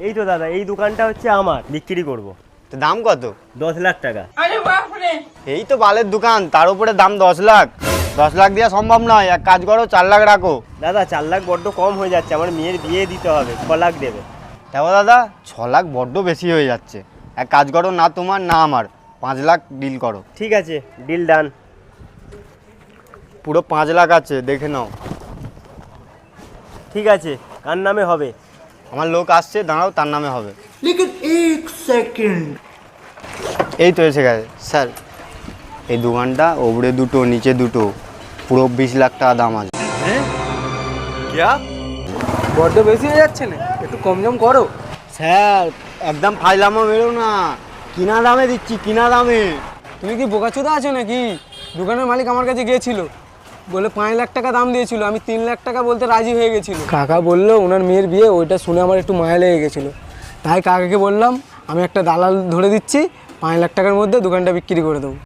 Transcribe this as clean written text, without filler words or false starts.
এই তো দাদা, এই দোকানটা হচ্ছে আমার, বিক্রি করব। তো দাম কত? 10 লাখ টাকা। এই তো বালের দোকান, তার উপরে দাম 10 লাখ। 10 লাখ দেওয়া সম্ভব নয়, এক কাজ করো 4 লাখ রাখো। দাদা 4 লাখ বড্ড কম হয়ে যাচ্ছে, আমার মেয়ের বিয়ে দিতে হবে, 6 লাখ দেবে। দেখো দাদা, 6 লাখ বড্ড বেশি হয়ে যাচ্ছে। এক কাজ করো, না তোমার না আমার, 5 লাখ ডিল করো। ঠিক আছে, ডিল ডান। পুরো 5 লাখ আছে, দেখে নাও। ঠিক আছে, কার নামে হবে? আমার লোক আসছে, দাঁড়াও, তার নামে হবে। लेकिन एक सेकंड। এই তো এসে গেছে স্যার। এই দোকানটা ওপরে দুটো নিচে দুটো, পুরো 20 লাখ টাকা দাম আছে। বড্ড বেশি হয়ে যাচ্ছে না, একটু কম জম করো। স্যার একদম ফাইলামো বেরো না, কিনা দামে দিচ্ছি, কিনা দামে। তুমি কি বোকাচোদা আছো নাকি? দোকানের মালিক আমার কাছে গিয়েছিল, বলে 5 লাখ টাকা দাম দিয়েছিল, আমি 3 লাখ টাকা বলতে রাজি হয়ে গেছিল। কাকা বললো ওনার মেয়ের বিয়ে, ওইটা শুনে আমার একটু মায়া লেগে গেছিলো। তাই কাকাকে বললাম আমি একটা দালাল ধরে দিচ্ছি, 5 লাখ টাকার মধ্যে দোকানটা বিক্রি করে দেবো।